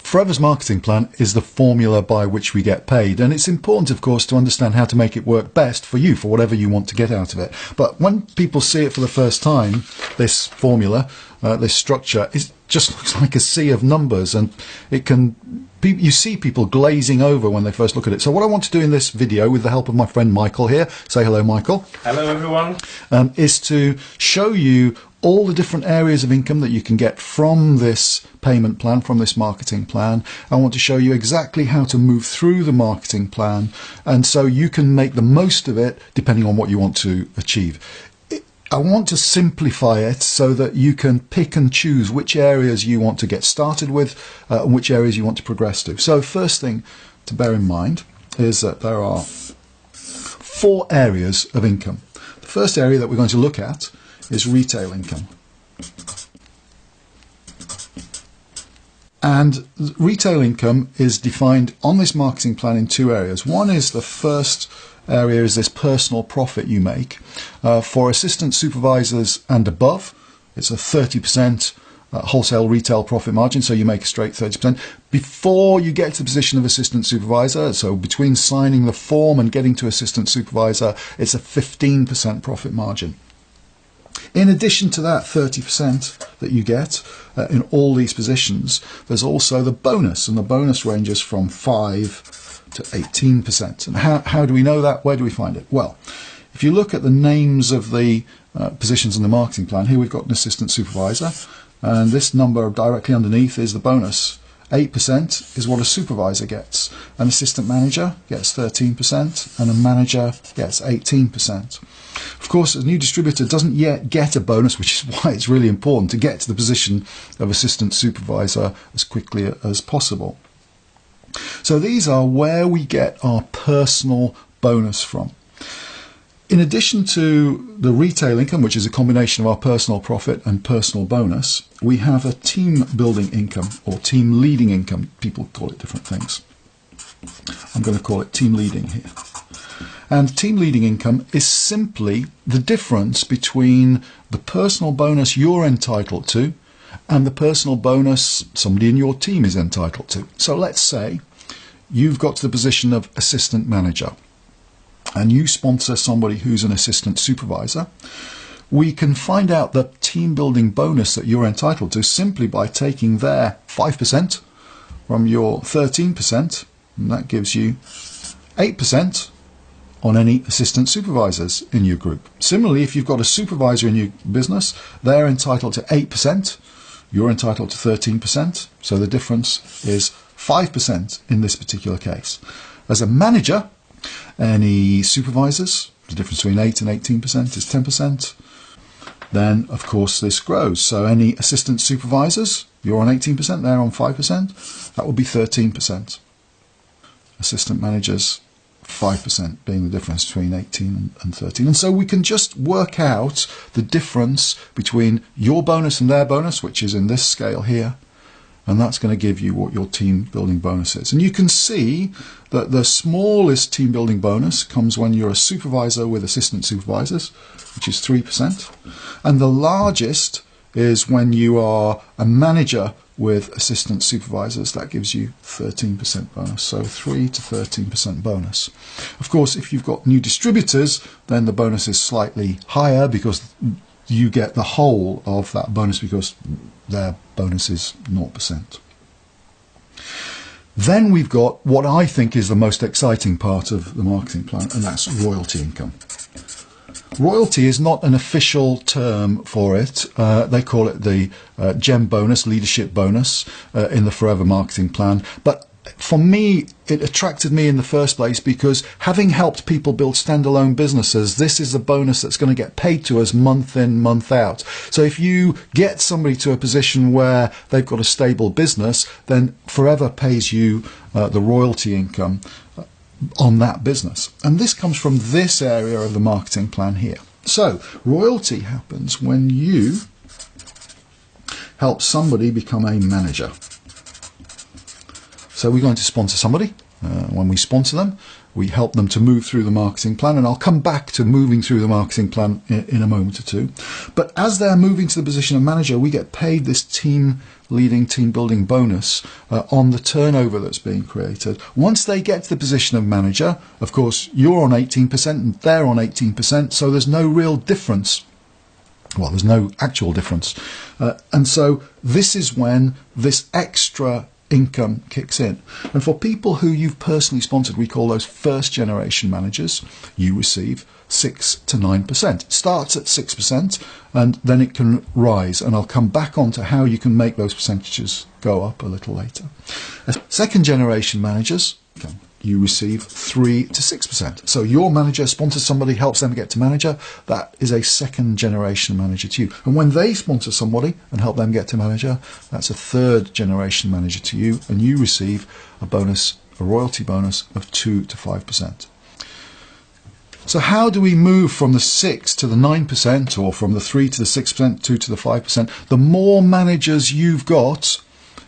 Forever's marketing plan is the formula by which we get paid, and it's important, of course, to understand how to make it work best for you, for whatever you want to get out of it. But when people see it for the first time, this formula, this structure, it just looks like a sea of numbers, and you see people glazing over when they first look at it. So what I want to do in this video, with the help of my friend Michael here, say hello, Michael. Hello, everyone. Is to show you all the different areas of income that you can get from this payment plan, from this marketing plan. I want to show you exactly how to move through the marketing plan, and so you can make the most of it depending on what you want to achieve. I want to simplify it so that you can pick and choose which areas you want to get started with and which areas you want to progress to. So first thing to bear in mind is that there are 4 areas of income. The first area that we're going to look at is retail income. And retail income is defined on this marketing plan in 2 areas. One is, the first area is this personal profit you make. For assistant supervisors and above, it's a 30% wholesale retail profit margin, so you make a straight 30%. Before you get to the position of assistant supervisor, so between signing the form and getting to assistant supervisor, it's a 15% profit margin. In addition to that 30% that you get in all these positions, there's also the bonus, and the bonus ranges from 5 to 18%. And how do we know that? Where do we find it? Well, if you look at the names of the positions in the marketing plan, here we've got an assistant supervisor, and this number directly underneath is the bonus. 8% is what a supervisor gets. An assistant manager gets 13%, and a manager gets 18%. Of course, a new distributor doesn't yet get a bonus, which is why it's really important to get to the position of assistant supervisor as quickly as possible. So these are where we get our personal bonus from. In addition to the retail income, which is a combination of our personal profit and personal bonus, we have a team building income, or team leading income. People call it different things. I'm going to call it team leading here. And team leading income is simply the difference between the personal bonus you're entitled to and the personal bonus somebody in your team is entitled to. So let's say you've got to the position of assistant manager and you sponsor somebody who's an assistant supervisor. We can find out the team building bonus that you're entitled to simply by taking their 5% from your 13%, and that gives you 8% on any assistant supervisors in your group. Similarly, if you've got a supervisor in your business, they're entitled to 8%, you're entitled to 13%, so the difference is 5% in this particular case. As a manager, any supervisors, the difference between 8 and 18% is 10%. Then, of course, this grows. So any assistant supervisors, you're on 18%, they're on 5%, that would be 13%. Assistant managers, 5% being the difference between 18 and 13. And so we can just work out the difference between your bonus and their bonus, which is in this scale here, and that's going to give you what your team building bonus is. And you can see that the smallest team building bonus comes when you're a supervisor with assistant supervisors, which is 3%, and the largest is when you are a manager with assistant supervisors. That gives you 13% bonus, so 3 to 13% bonus. Of course, if you've got new distributors, then the bonus is slightly higher because you get the whole of that bonus because their bonus is 0%. Then we've got what I think is the most exciting part of the marketing plan, and that's royalty income. Royalty is not an official term for it. They call it the GEM bonus, leadership bonus, in the Forever marketing plan. But for me, it attracted me in the first place because having helped people build standalone businesses, this is a bonus that's going to get paid to us month in, month out. So if you get somebody to a position where they've got a stable business, then Forever pays you the royalty income on that business. And this comes from this area of the marketing plan here. So royalty happens when you help somebody become a manager. So we're going to sponsor somebody When we sponsor them, we help them to move through the marketing plan, and I'll come back to moving through the marketing plan in a moment or two. But as they're moving to the position of manager, we get paid this team building bonus on the turnover that's being created. Once they get to the position of manager, of course, you're on 18% and they're on 18%, so there's no real difference. Well, there's no actual difference. And so this is when this extra income kicks in. And for people who you've personally sponsored, we call those first generation managers, you receive 6 to 9%. It starts at 6% and then it can rise, and I'll come back on to how you can make those percentages go up a little later. As second generation managers, you receive 3 to 6%. So your manager sponsors somebody, helps them get to manager, that is a second generation manager to you. And when they sponsor somebody and help them get to manager, that's a third generation manager to you, and you receive a bonus, a royalty bonus of 2 to 5%. So how do we move from the 6 to the 9%, or from the 3 to the 6%, 2 to the 5%? The more managers you've got,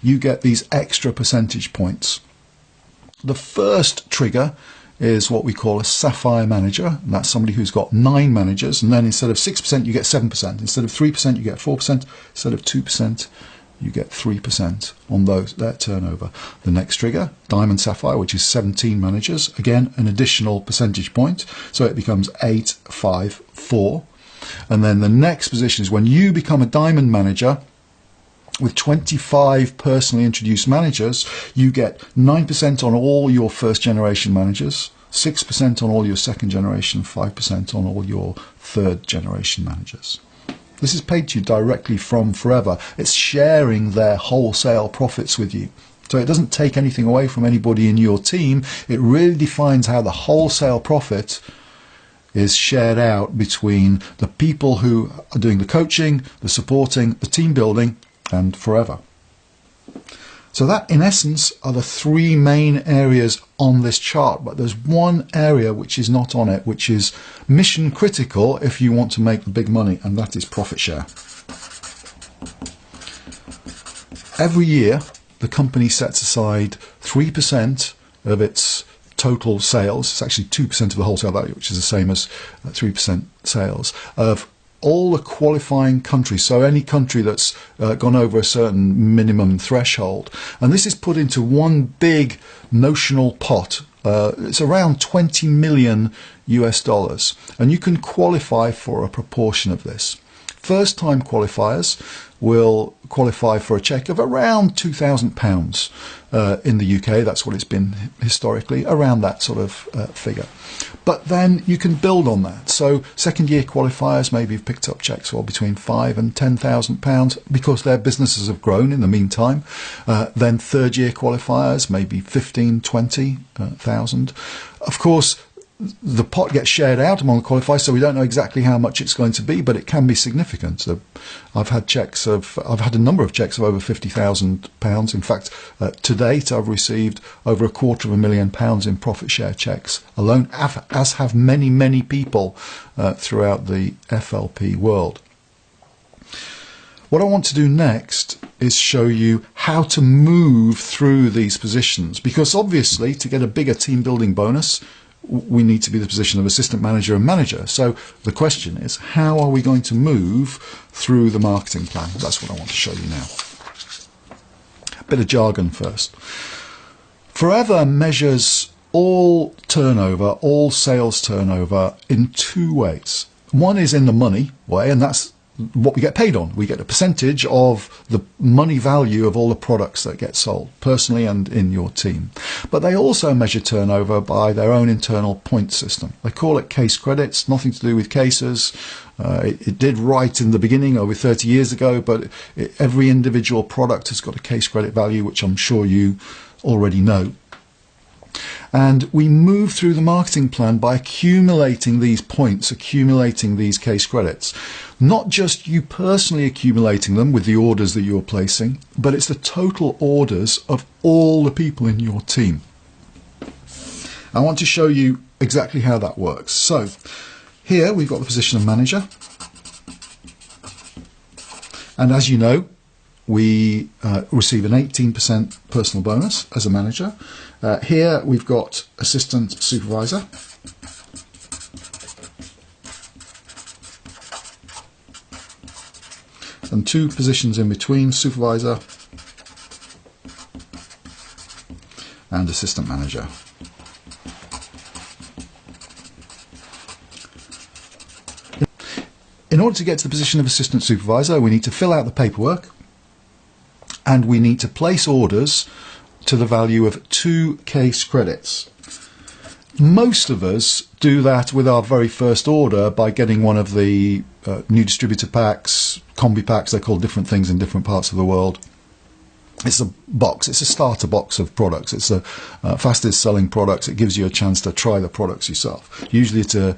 you get these extra percentage points. The first trigger is what we call a sapphire manager, and that's somebody who's got 9 managers, and then instead of 6% you get 7%, instead of 3% you get 4%, instead of 2% you get 3% on their turnover. The next trigger, diamond sapphire, which is 17 managers, again an additional percentage point, so it becomes 8, 5, 4. And then the next position is when you become a diamond manager. With 25 personally introduced managers, you get 9% on all your first generation managers, 6% on all your second generation, 5% on all your third generation managers. This is paid to you directly from Forever. It's sharing their wholesale profits with you. So it doesn't take anything away from anybody in your team. It really defines how the wholesale profit is shared out between the people who are doing the coaching, the supporting, the team building, and Forever. So that in essence are the 3 main areas on this chart, but there's one area which is not on it, which is mission critical if you want to make the big money, and that is profit share. Every year the company sets aside 3% of its total sales. It's actually 2% of the wholesale value, which is the same as 3% sales, of all the qualifying countries, so any country that's gone over a certain minimum threshold, and this is put into one big notional pot. It's around 20 million US dollars, and you can qualify for a proportion of this. First time qualifiers will qualify for a cheque of around £2,000 in the UK. That's what it's been historically, around that sort of figure. But then you can build on that. So second year qualifiers maybe have picked up cheques for between £5,000 and £10,000 because their businesses have grown in the meantime. Then third year qualifiers maybe 15,000, 20,000. Of course, the pot gets shared out among the qualifiers, so we don't know exactly how much it's going to be, but it can be significant. So I've had a number of cheques of over £50,000. In fact, to date, I've received over £250,000 in profit share cheques alone, as have many, many people throughout the FLP world. What I want to do next is show you how to move through these positions, because obviously to get a bigger team building bonus, we need to be in the position of assistant manager and manager. So the question is, how are we going to move through the marketing plan? That's what I want to show you now. A bit of jargon first. Forever measures all turnover, all sales turnover, in 2 ways. One is in the money way, and that's what we get paid on. We get a percentage of the money value of all the products that get sold, personally and in your team. But they also measure turnover by their own internal point system. They call it case credits, nothing to do with cases. It did right in the beginning, over 30 years ago, but every individual product has got a case credit value, which I'm sure you already know. And we move through the marketing plan by accumulating these points, accumulating these case credits. Not just you personally accumulating them with the orders that you're placing, but it's the total orders of all the people in your team. I want to show you exactly how that works. So here we've got the position of manager. And as you know, we receive an 18% personal bonus as a manager. Here we've got assistant supervisor. And two positions in between, supervisor and assistant manager. In order to get to the position of assistant supervisor, we need to fill out the paperwork and we need to place orders to the value of 2 case credits. Most of us do that with our very first order by getting one of the new distributor packs, combi packs, they're called different things in different parts of the world. It's a box, it's a starter box of products. It's the fastest selling products. It gives you a chance to try the products yourself. Usually it's a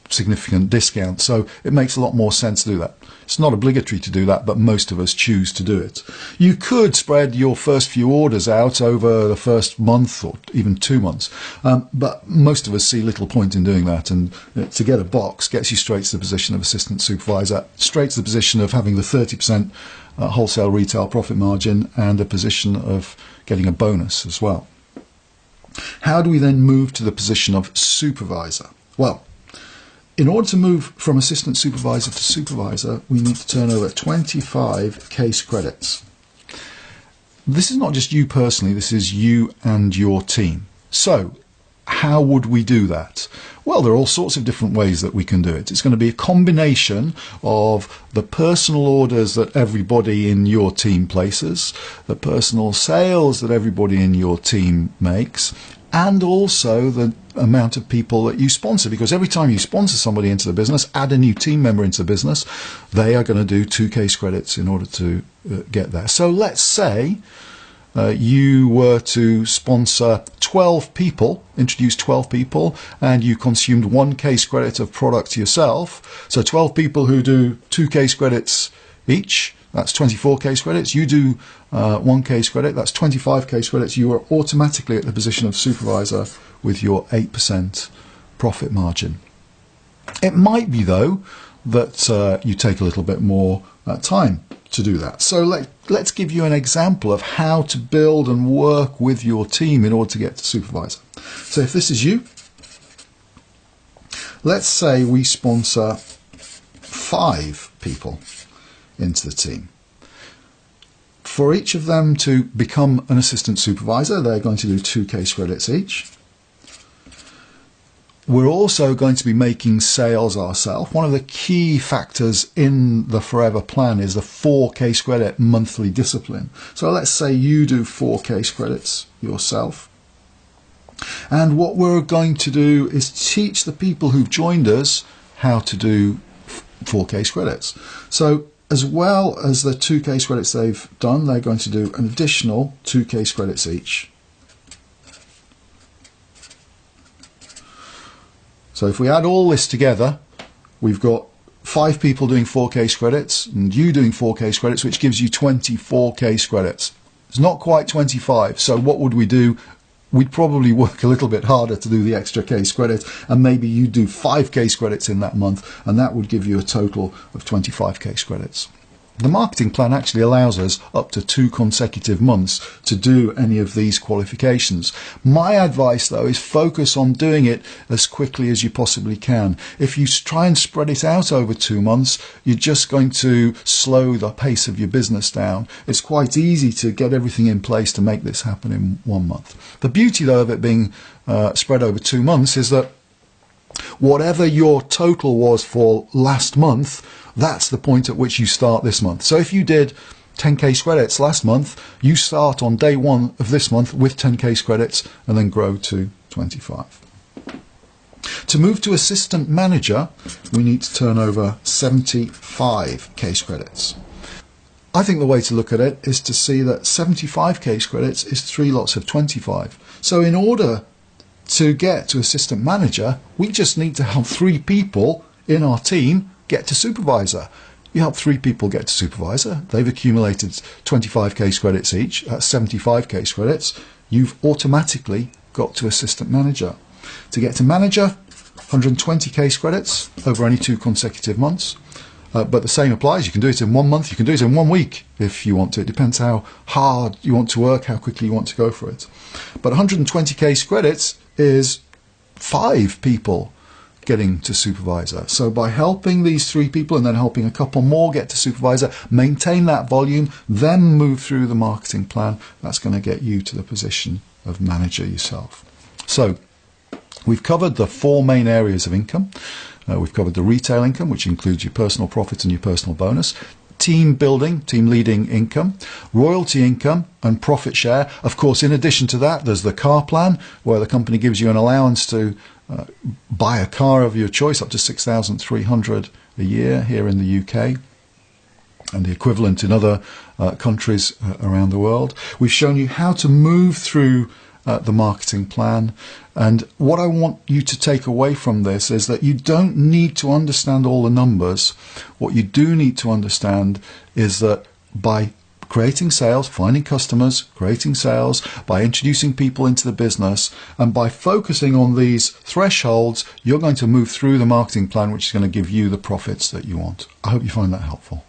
significant discount, so it makes a lot more sense to do that. It's not obligatory to do that, but most of us choose to do it. You could spread your first few orders out over the first month or even 2 months, but most of us see little point in doing that, and to get a box gets you straight to the position of assistant supervisor, straight to the position of having the 30% wholesale retail profit margin and a position of getting a bonus as well. How do we then move to the position of supervisor? Well, in order to move from assistant supervisor to supervisor, we need to turn over 25 case credits. This is not just you personally, this is you and your team. So, how would we do that? Well, there are all sorts of different ways that we can do it. It's going to be a combination of the personal orders that everybody in your team places, the personal sales that everybody in your team makes, and also the amount of people that you sponsor, because every time you sponsor somebody into the business, add a new team member into the business, they are going to do 2 case credits in order to get there. So let's say you were to sponsor 12 people, introduce 12 people, and you consumed 1 case credit of product yourself. So 12 people who do 2 case credits each, that's 24 case credits. You do 1 case credit, that's 25 case credits. You are automatically at the position of supervisor with your 8% profit margin. It might be, though, that you take a little bit more time to do that. So let's give you an example of how to build and work with your team in order to get to supervisor. So if this is you, let's say we sponsor 5 people into the team. For each of them to become an assistant supervisor, they're going to do 2 case credits each. We're also going to be making sales ourselves. One of the key factors in the Forever Plan is the 4 case credit monthly discipline. So let's say you do 4 case credits yourself. And what we're going to do is teach the people who've joined us how to do 4 case credits. So as well as the 2 case credits they've done, they're going to do an additional 2 case credits each. So if we add all this together, we've got 5 people doing 4 case credits and you doing 4 case credits, which gives you 24 case credits. It's not quite 25, so what would we do? We'd probably work a little bit harder to do the extra case credit, and maybe you do 5 case credits in that month, and that would give you a total of 25 case credits. The marketing plan actually allows us up to 2 consecutive months to do any of these qualifications. My advice, though, is focus on doing it as quickly as you possibly can. If you try and spread it out over 2 months, you're just going to slow the pace of your business down. It's quite easy to get everything in place to make this happen in 1 month. The beauty, though, of it being spread over 2 months is that whatever your total was for last month, that's the point at which you start this month. So if you did 10 case credits last month, you start on day 1 of this month with 10 case credits and then grow to 25. To move to assistant manager, we need to turn over 75 case credits. I think the way to look at it is to see that 75 case credits is 3 lots of 25. So in order to get to assistant manager, we just need to help 3 people in our team get to supervisor. You help 3 people get to supervisor. They've accumulated 25 case credits each. That's 75 case credits. You've automatically got to assistant manager. To get to manager, 120 case credits over only 2 consecutive months. But the same applies. You can do it in 1 month, you can do it in 1 week if you want to. It depends how hard you want to work, how quickly you want to go for it. But 120 case credits is 5 people getting to supervisor. So by helping these 3 people and then helping a couple more get to supervisor, maintain that volume, then move through the marketing plan, that's going to get you to the position of manager yourself. So we've covered the 4 main areas of income. We've covered the retail income, which includes your personal profits and your personal bonus, team building, team leading income, royalty income and profit share. Of course, in addition to that, there's the car plan, where the company gives you an allowance to buy a car of your choice, up to $6,300 a year here in the UK, and the equivalent in other countries around the world. We've shown you how to move through the marketing plan, and what I want you to take away from this is that you don't need to understand all the numbers. What you do need to understand is that by creating sales, finding customers, creating sales, by introducing people into the business, and by focusing on these thresholds, you're going to move through the marketing plan, which is going to give you the profits that you want. I hope you find that helpful.